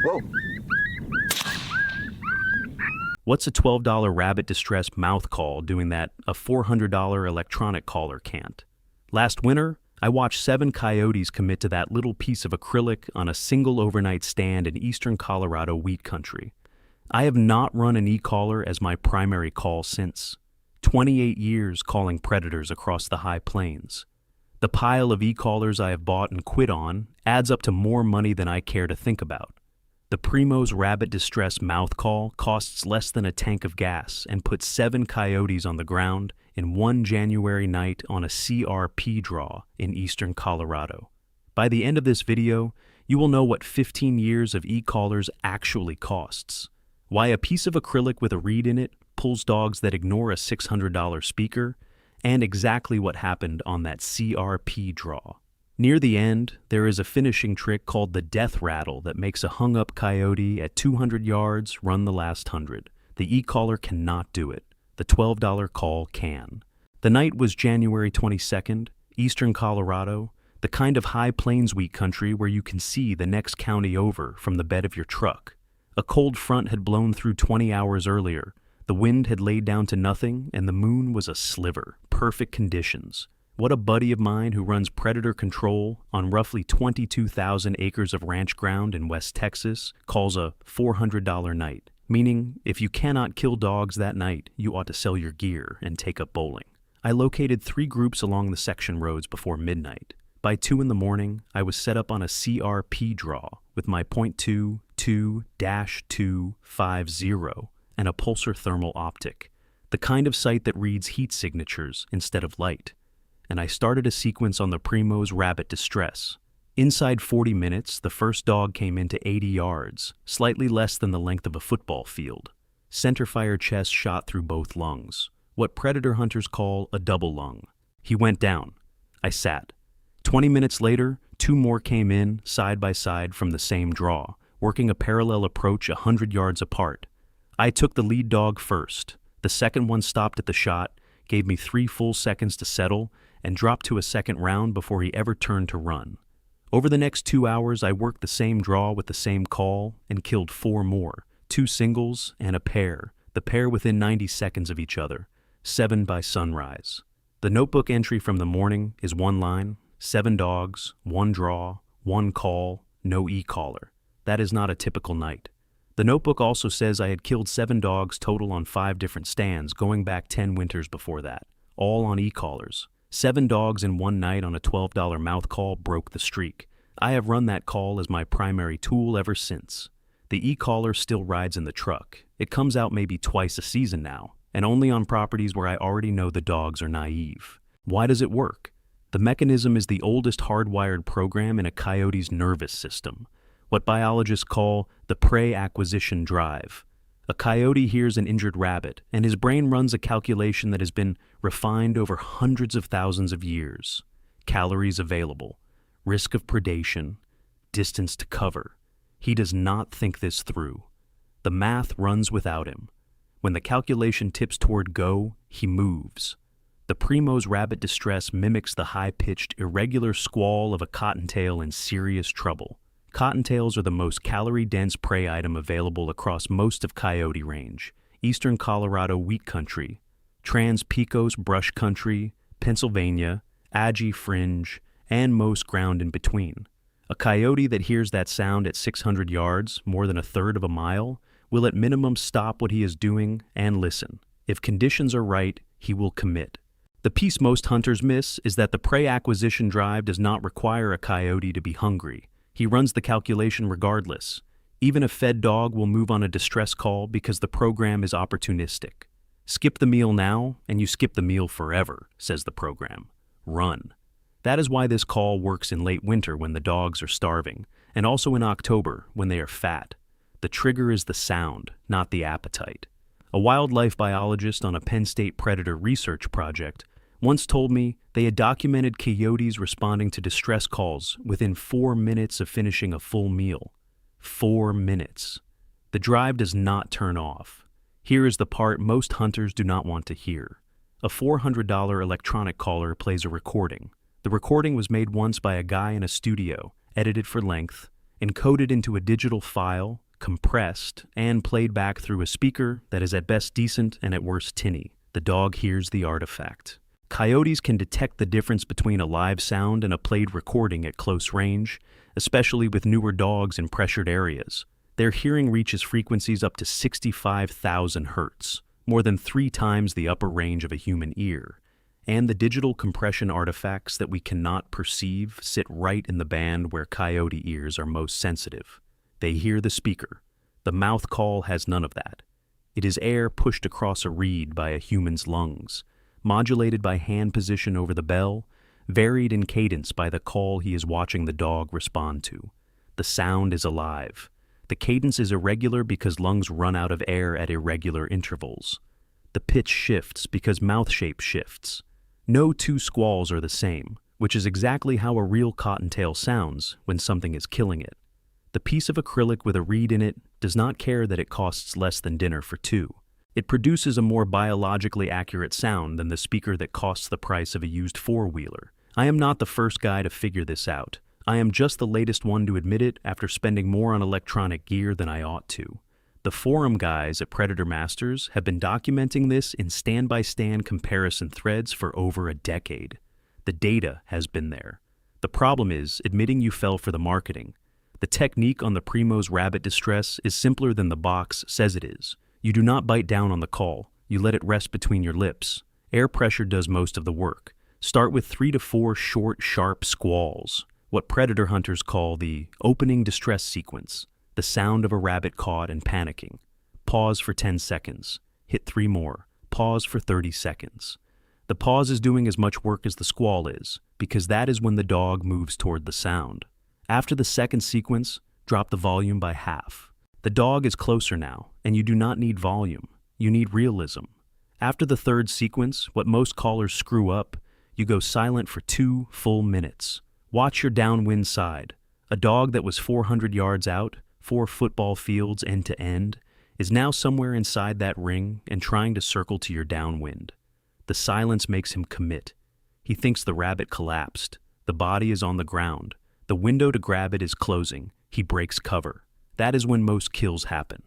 Whoa. What's a $12 rabbit distress mouth call doing that a $400 electronic caller can't? Last winter, I watched 7 coyotes commit to that little piece of acrylic on a single overnight stand in eastern Colorado wheat country. I have not run an e-caller as my primary call since. 28 years calling predators across the high plains. The pile of e-callers I have bought and quit on adds up to more money than I care to think about. The Primo's Rabbit Distress mouth call costs less than a tank of gas and puts 7 coyotes on the ground in one January night on a CRP draw in eastern Colorado. By the end of this video, you will know what 15 years of e-callers actually costs, why a piece of acrylic with a reed in it pulls dogs that ignore a $600 speaker, and exactly what happened on that CRP draw. Near the end, there is a finishing trick called the death rattle that makes a hung-up coyote at 200 yards run the last 100. The e-caller cannot do it. The $12 call can. The night was January 22nd, eastern Colorado, the kind of high plains wheat country where you can see the next county over from the bed of your truck. A cold front had blown through 20 hours earlier. The wind had laid down to nothing, and the moon was a sliver. Perfect conditions. What a buddy of mine who runs predator control on roughly 22,000 acres of ranch ground in West Texas calls a $400 night, meaning if you cannot kill dogs that night, you ought to sell your gear and take up bowling. I located 3 groups along the section roads before midnight. By 2 in the morning, I was set up on a CRP draw with my .22 2-250 and a pulsar thermal optic, the kind of sight that reads heat signatures instead of light. And I started a sequence on the Primo's Rabbit Distress. Inside 40 minutes, the first dog came into 80 yards, slightly less than the length of a football field. Centerfire chest shot through both lungs, what predator hunters call a double lung. He went down. I sat. 20 minutes later, 2 more came in, side by side from the same draw, working a parallel approach 100 yards apart. I took the lead dog first. The second one stopped at the shot, gave me 3 full seconds to settle, and dropped to a second round before he ever turned to run. Over the next 2 hours, I worked the same draw with the same call and killed 4 more, 2 singles and a pair, the pair within 90 seconds of each other, 7 by sunrise. The notebook entry from the morning is 1 line, 7 dogs, 1 draw, 1 call, no e-caller. That is not a typical night. The notebook also says I had killed 7 dogs total on 5 different stands going back 10 winters before that, all on e-callers. 7 dogs in one night on a $12 mouth call broke the streak. I have run that call as my primary tool ever since. The e-caller still rides in the truck. It comes out maybe twice a season now, and only on properties where I already know the dogs are naive. Why does it work? The mechanism is the oldest hardwired program in a coyote's nervous system, what biologists call the prey acquisition drive. A coyote hears an injured rabbit, and his brain runs a calculation that has been refined over hundreds of thousands of years. Calories available, risk of predation, distance to cover. He does not think this through. The math runs without him. When the calculation tips toward go, he moves. The Primo's Rabbit Distress mimics the high-pitched, irregular squall of a cottontail in serious trouble. Cottontails are the most calorie-dense prey item available across most of coyote range, eastern Colorado wheat country, Trans-Pecos brush country, Pennsylvania, Aggie fringe, and most ground in between. A coyote that hears that sound at 600 yards, more than a third of a mile, will at minimum stop what he is doing and listen. If conditions are right, he will commit. The piece most hunters miss is that the prey acquisition drive does not require a coyote to be hungry. He runs the calculation regardless. Even a fed dog will move on a distress call because the program is opportunistic. Skip the meal now, and you skip the meal forever, says the program. Run. That is why this call works in late winter when the dogs are starving, and also in October when they are fat. The trigger is the sound, not the appetite. A wildlife biologist on a Penn State predator research project once told me they had documented coyotes responding to distress calls within 4 minutes of finishing a full meal. 4 minutes. The drive does not turn off. Here is the part most hunters do not want to hear. A $400 electronic caller plays a recording. The recording was made once by a guy in a studio, edited for length, encoded into a digital file, compressed, and played back through a speaker that is at best decent and at worst tinny. The dog hears the artifact. Coyotes can detect the difference between a live sound and a played recording at close range, especially with newer dogs in pressured areas. Their hearing reaches frequencies up to 65,000 hertz, more than 3 times the upper range of a human ear. And the digital compression artifacts that we cannot perceive sit right in the band where coyote ears are most sensitive. They hear the speaker. The mouth call has none of that. It is air pushed across a reed by a human's lungs, modulated by hand position over the bell, varied in cadence by the call he is watching the dog respond to. The sound is alive. The cadence is irregular because lungs run out of air at irregular intervals. The pitch shifts because mouth shape shifts. No 2 squalls are the same, which is exactly how a real cottontail sounds when something is killing it. The piece of acrylic with a reed in it does not care that it costs less than dinner for 2. It produces a more biologically accurate sound than the speaker that costs the price of a used 4-wheeler. I am not the first guy to figure this out. I am just the latest one to admit it after spending more on electronic gear than I ought to. The forum guys at Predator Masters have been documenting this in stand-by-stand comparison threads for over a decade. The data has been there. The problem is admitting you fell for the marketing. The technique on the Primo's rabbit distress is simpler than the box says it is. You do not bite down on the call. You let it rest between your lips. Air pressure does most of the work. Start with 3 to 4 short, sharp squalls, what predator hunters call the opening distress sequence, the sound of a rabbit caught and panicking. Pause for 10 seconds. Hit 3 more. Pause for 30 seconds. The pause is doing as much work as the squall is, because that is when the dog moves toward the sound. After the second sequence, drop the volume by half. The dog is closer now, and you do not need volume. You need realism. After the third sequence, what most callers screw up, you go silent for 2 full minutes. Watch your downwind side. A dog that was 400 yards out, 4 football fields end to end, is now somewhere inside that ring and trying to circle to your downwind. The silence makes him commit. He thinks the rabbit collapsed. The body is on the ground. The window to grab it is closing. He breaks cover. That is when most kills happen.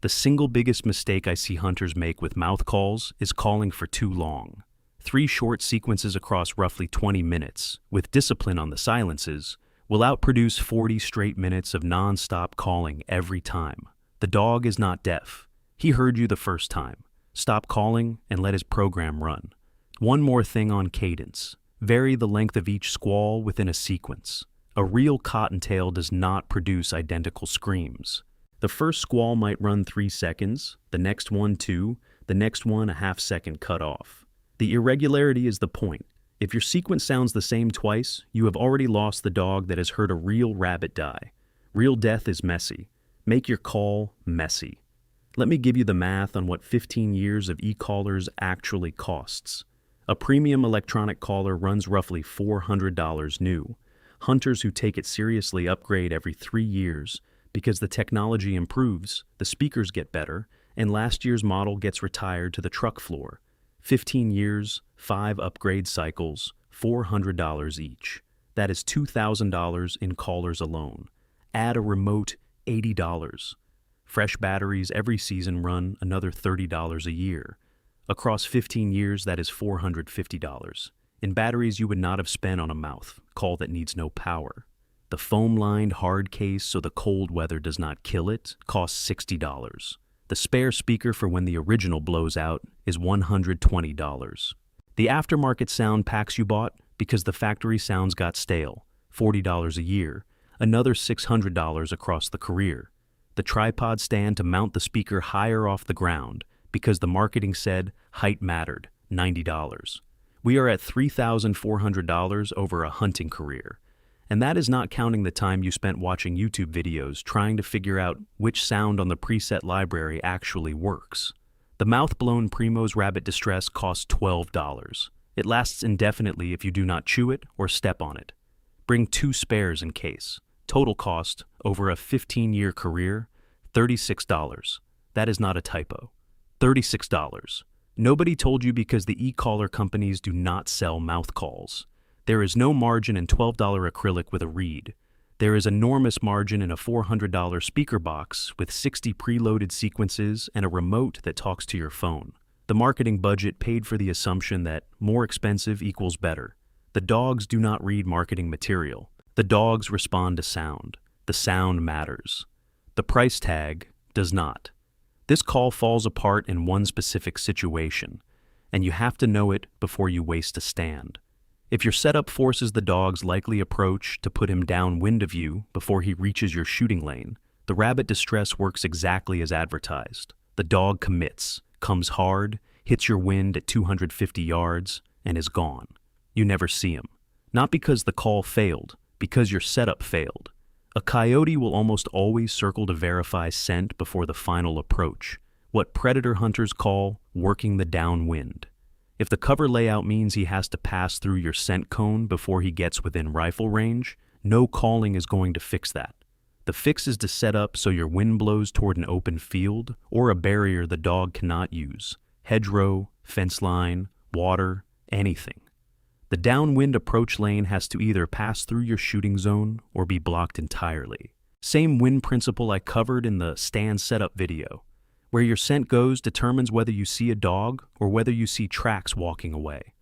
The single biggest mistake I see hunters make with mouth calls is calling for too long. 3 short sequences across roughly 20 minutes, with discipline on the silences, will outproduce 40 straight minutes of non-stop calling every time. The dog is not deaf. He heard you the first time. Stop calling and let his program run. One more thing on cadence. Vary the length of each squall within a sequence. A real cottontail does not produce identical screams. The first squall might run 3 seconds, the next one 2, the next one a half second cut off. The irregularity is the point. If your sequence sounds the same twice, you have already lost the dog that has heard a real rabbit die. Real death is messy. Make your call messy. Let me give you the math on what 15 years of e-collars actually costs. A premium electronic collar runs roughly $400 new. Hunters who take it seriously upgrade every 3 years because the technology improves, the speakers get better, and last year's model gets retired to the truck floor. 15 years, 5 upgrade cycles, $400 each. That is $2,000 in collars alone. Add a remote, $80. Fresh batteries every season run another $30 a year. Across 15 years, that is $450. In batteries you would not have spent on a mouth call that needs no power. The foam-lined hard case so the cold weather does not kill it costs $60. The spare speaker for when the original blows out is $120. The aftermarket sound packs you bought because the factory sounds got stale, $40 a year, another $600 across the career. The tripod stand to mount the speaker higher off the ground because the marketing said height mattered, $90. We are at $3,400 over a hunting career. And that is not counting the time you spent watching YouTube videos trying to figure out which sound on the preset library actually works. The mouth-blown Primo's Rabbit Distress costs $12. It lasts indefinitely if you do not chew it or step on it. Bring 2 spares in case. Total cost, over a 15-year career, $36. That is not a typo. $36. Nobody told you because the e-collar companies do not sell mouth calls. There is no margin in $12 acrylic with a reed. There is enormous margin in a $400 speaker box with 60 preloaded sequences and a remote that talks to your phone. The marketing budget paid for the assumption that more expensive equals better. The dogs do not read marketing material. The dogs respond to sound. The sound matters. The price tag does not. This call falls apart in one specific situation, and you have to know it before you waste a stand. If your setup forces the dog's likely approach to put him downwind of you before he reaches your shooting lane, the rabbit distress works exactly as advertised. The dog commits, comes hard, hits your wind at 250 yards, and is gone. You never see him. Not because the call failed, because your setup failed. A coyote will almost always circle to verify scent before the final approach, what predator hunters call working the downwind. If the cover layout means he has to pass through your scent cone before he gets within rifle range, no calling is going to fix that. The fix is to set up so your wind blows toward an open field or a barrier the dog cannot use. Hedgerow, fence line, water, anything. The downwind approach lane has to either pass through your shooting zone or be blocked entirely. Same wind principle I covered in the stand setup video. Where your scent goes determines whether you see a dog or whether you see tracks walking away.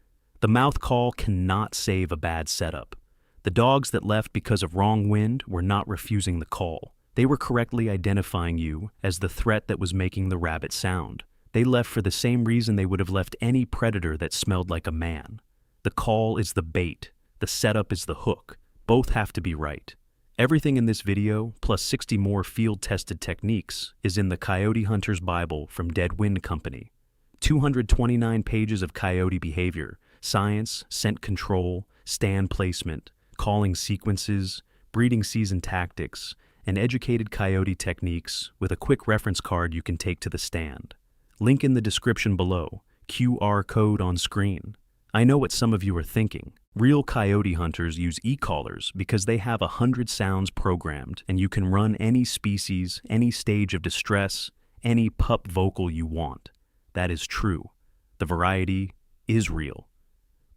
The mouth call cannot save a bad setup. The dogs that left because of wrong wind were not refusing the call. They were correctly identifying you as the threat that was making the rabbit sound. They left for the same reason they would have left any predator that smelled like a man. The call is the bait. The setup is the hook. Both have to be right. Everything in this video, plus 60 more field-tested techniques, is in the Coyote Hunter's Bible from Dead Wind Company. 229 pages of coyote behavior, science, scent control, stand placement, calling sequences, breeding season tactics, and educated coyote techniques with a quick reference card you can take to the stand. Link in the description below, QR code on screen. I know what some of you are thinking. Real coyote hunters use e-collars because they have 100 sounds programmed and you can run any species, any stage of distress, any pup vocal you want. That is true. The variety is real.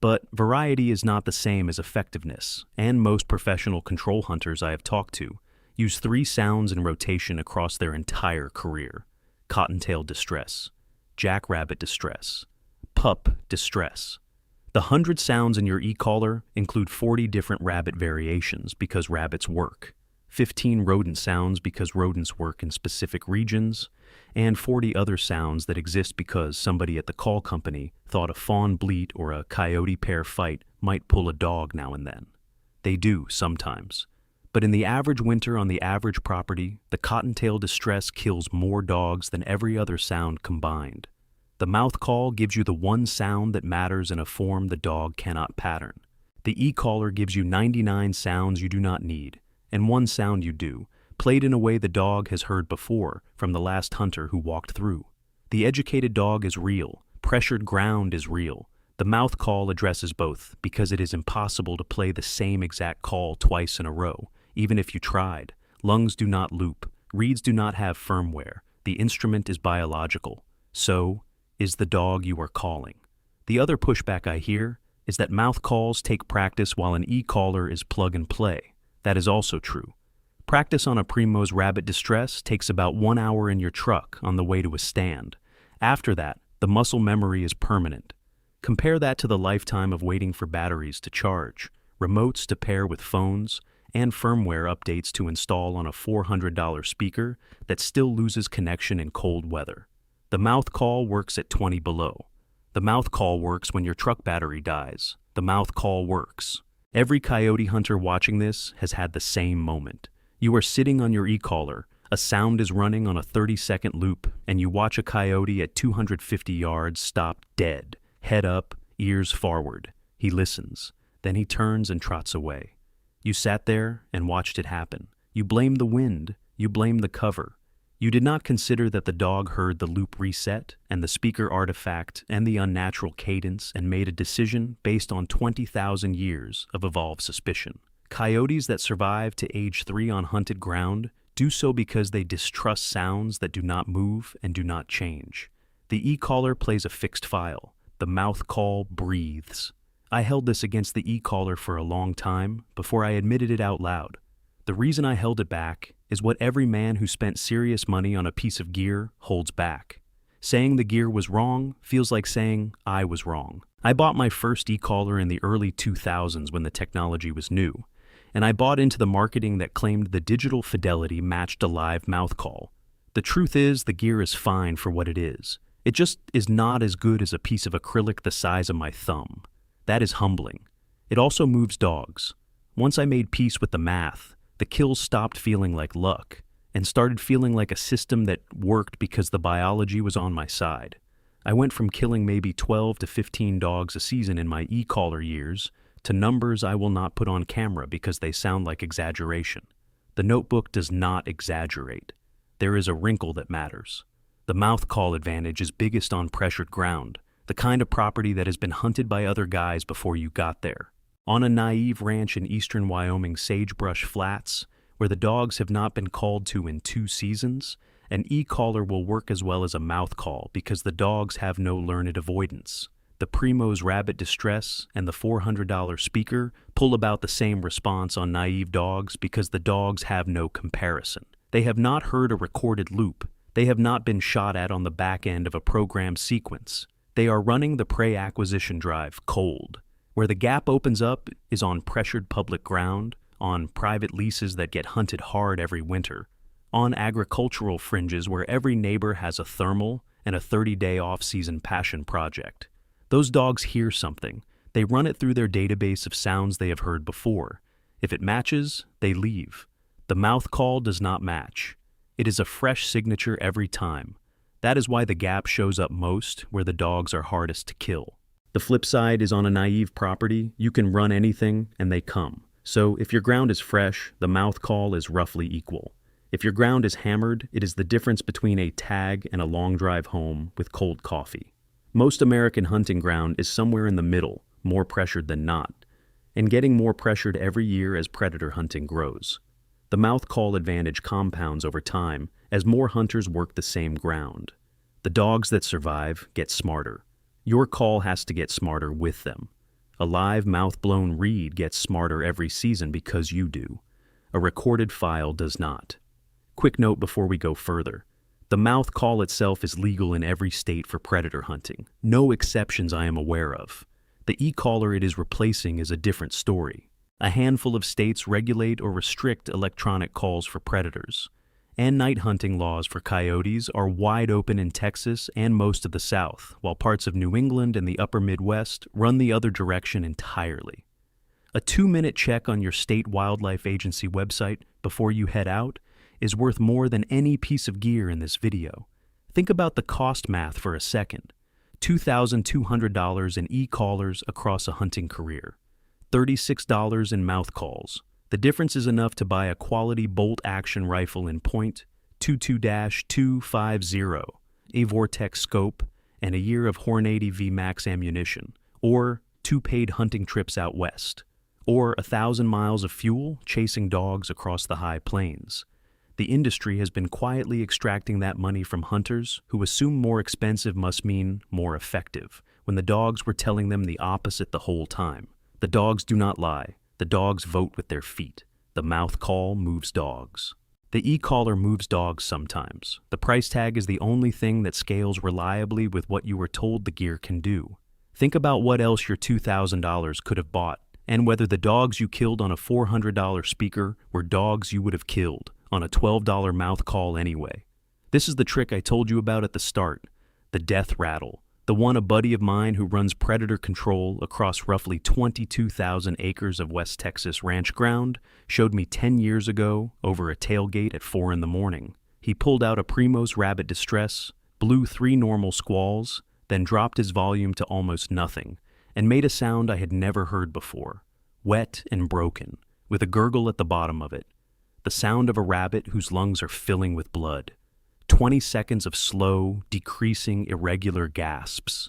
But variety is not the same as effectiveness, and most professional control hunters I have talked to use 3 sounds in rotation across their entire career. Cottontail distress, jackrabbit distress, pup distress. The 100 sounds in your e-collar include 40 different rabbit variations because rabbits work, 15 rodent sounds because rodents work in specific regions, and 40 other sounds that exist because somebody at the call company thought a fawn bleat or a coyote pair fight might pull a dog now and then. They do sometimes. But in the average winter on the average property, the cottontail distress kills more dogs than every other sound combined. The mouth call gives you the one sound that matters in a form the dog cannot pattern. The e-collar gives you 99 sounds you do not need, and one sound you do, played in a way the dog has heard before from the last hunter who walked through. The educated dog is real. Pressured ground is real. The mouth call addresses both because it is impossible to play the same exact call twice in a row, even if you tried. Lungs do not loop. Reeds do not have firmware. The instrument is biological. So is the dog you are calling. The other pushback I hear is that mouth calls take practice while an e-collar is plug and play. That is also true. Practice on a Primo's rabbit distress takes about 1 hour in your truck on the way to a stand. After that, the muscle memory is permanent. Compare that to the lifetime of waiting for batteries to charge, remotes to pair with phones, and firmware updates to install on a $400 speaker that still loses connection in cold weather. The mouth call works at 20 below. The mouth call works when your truck battery dies. The mouth call works. Every coyote hunter watching this has had the same moment. You are sitting on your e-collar, a sound is running on a 30-second loop, and you watch a coyote at 250 yards stop dead, head up, ears forward. He listens. Then he turns and trots away. You sat there and watched it happen. You blamed the wind. You blamed the cover. You did not consider that the dog heard the loop reset and the speaker artifact and the unnatural cadence and made a decision based on 20,000 years of evolved suspicion. Coyotes that survive to age 3 on hunted ground do so because they distrust sounds that do not move and do not change. The e-collar plays a fixed file. The mouth call breathes. I held this against the e-collar for a long time before I admitted it out loud. The reason I held it back is what every man who spent serious money on a piece of gear holds back. Saying the gear was wrong feels like saying I was wrong. I bought my first e-collar in the early 2000s when the technology was new, and I bought into the marketing that claimed the digital fidelity matched a live mouth call. The truth is, the gear is fine for what it is. It just is not as good as a piece of acrylic the size of my thumb. That is humbling. It also moves dogs. Once I made peace with the math, the kills stopped feeling like luck and started feeling like a system that worked because the biology was on my side. I went from killing maybe 12 to 15 dogs a season in my e-collar years to numbers I will not put on camera because they sound like exaggeration. The notebook does not exaggerate. There is a wrinkle that matters. The mouth call advantage is biggest on pressured ground, the kind of property that has been hunted by other guys before you got there. On a naive ranch in eastern Wyoming sagebrush flats, where the dogs have not been called to in 2 seasons, an e-collar will work as well as a mouth call because the dogs have no learned avoidance. The Primo's Rabbit Distress and the $400 speaker pull about the same response on naive dogs because the dogs have no comparison. They have not heard a recorded loop. They have not been shot at on the back end of a programmed sequence. They are running the prey acquisition drive cold. Where the gap opens up is on pressured public ground, on private leases that get hunted hard every winter, on agricultural fringes where every neighbor has a thermal and a 30-day off-season passion project. Those dogs hear something. They run it through their database of sounds they have heard before. If it matches, they leave. The mouth call does not match. It is a fresh signature every time. That is why the gap shows up most where the dogs are hardest to kill. The flip side is on a naive property, you can run anything and they come. So if your ground is fresh, the mouth call is roughly equal. If your ground is hammered, it is the difference between a tag and a long drive home with cold coffee. Most American hunting ground is somewhere in the middle, more pressured than not, and getting more pressured every year as predator hunting grows. The mouth call advantage compounds over time as more hunters work the same ground. The dogs that survive get smarter. Your call has to get smarter with them. A live mouth-blown reed gets smarter every season because you do. A recorded file does not. Quick note before we go further. The mouth call itself is legal in every state for predator hunting. No exceptions I am aware of. The e-collar it is replacing is a different story. A handful of states regulate or restrict electronic calls for predators. And night hunting laws for coyotes are wide open in Texas and most of the South, while parts of New England and the upper Midwest run the other direction entirely. A 2-minute check on your state wildlife agency website before you head out is worth more than any piece of gear in this video. Think about the cost math for a second. $2,200 in e-collars across a hunting career. $36 in mouth calls. The difference is enough to buy a quality bolt-action rifle in .22-250, a Vortex scope, and a year of Hornady VMAX ammunition, or 2 paid hunting trips out west, or 1,000 miles of fuel chasing dogs across the high plains. The industry has been quietly extracting that money from hunters who assume more expensive must mean more effective, when the dogs were telling them the opposite the whole time. The dogs do not lie. The dogs vote with their feet. The mouth call moves dogs. The e-collar moves dogs sometimes. The price tag is the only thing that scales reliably with what you were told the gear can do. Think about what else your $2,000 could have bought, and whether the dogs you killed on a $400 speaker were dogs you would have killed on a $12 mouth call anyway. This is the trick I told you about at the start, the death rattle. The one a buddy of mine who runs predator control across roughly 22,000 acres of West Texas ranch ground showed me 10 years ago over a tailgate at 4 in the morning. He pulled out a Primo's Rabbit Distress, blew 3 normal squalls, then dropped his volume to almost nothing, and made a sound I had never heard before, wet and broken, with a gurgle at the bottom of it. The sound of a rabbit whose lungs are filling with blood. 20 seconds of slow, decreasing, irregular gasps.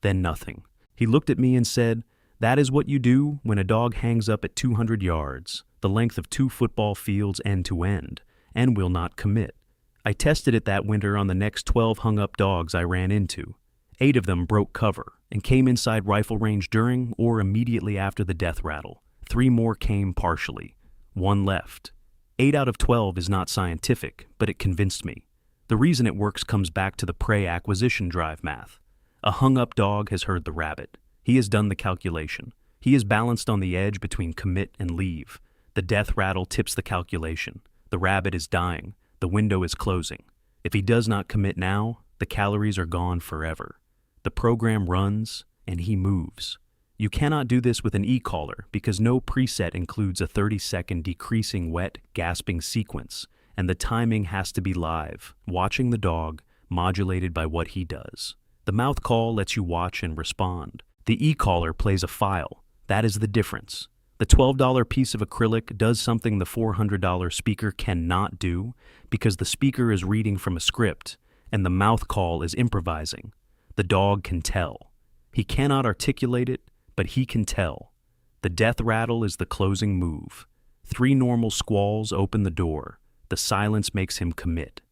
Then nothing. He looked at me and said, "That is what you do when a dog hangs up at 200 yards, the length of 2 football fields end to end, and will not commit." I tested it that winter on the next 12 hung-up dogs I ran into. 8 of them broke cover and came inside rifle range during or immediately after the death rattle. 3 more came partially. 1 left. 8 out of 12 is not scientific, but it convinced me. The reason it works comes back to the prey acquisition drive math. A hung-up dog has heard the rabbit. He has done the calculation. He is balanced on the edge between commit and leave. The death rattle tips the calculation. The rabbit is dying. The window is closing. If he does not commit now, the calories are gone forever. The program runs, and he moves. You cannot do this with an e-collar because no preset includes a 30-second decreasing wet, gasping sequence, and the timing has to be live, watching the dog, modulated by what he does. The mouth call lets you watch and respond. The e-collar plays a file. That is the difference. The $12 piece of acrylic does something the $400 speaker cannot do because the speaker is reading from a script and the mouth call is improvising. The dog can tell. He cannot articulate it, but he can tell. The death rattle is the closing move. 3 normal squalls open the door. The silence makes him commit.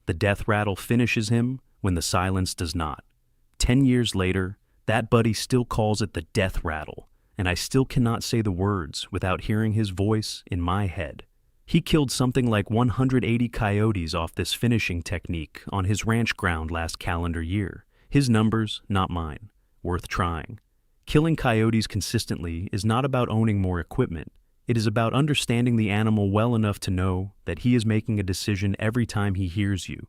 The death rattle finishes him when the silence does not. 10 years later, that buddy still calls it the death rattle, and I still cannot say the words without hearing his voice in my head. He killed something like 180 coyotes off this finishing technique on his ranch ground last calendar year. His numbers, not mine. Worth trying. Killing coyotes consistently is not about owning more equipment. It is about understanding the animal well enough to know that he is making a decision every time he hears you,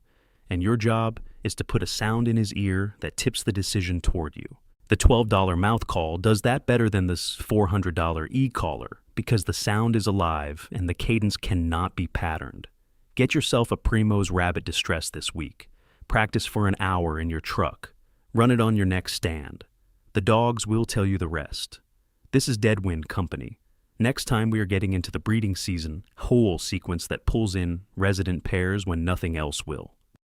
and your job is to put a sound in his ear that tips the decision toward you. The $12 mouth call does that better than this $400 e-collar because the sound is alive and the cadence cannot be patterned. Get yourself a Primo's rabbit distress this week. Practice for an hour in your truck. Run it on your next stand. The dogs will tell you the rest. This is Deadwind Company. Next time we are getting into the breeding season, whole sequence that pulls in resident pairs when nothing else will.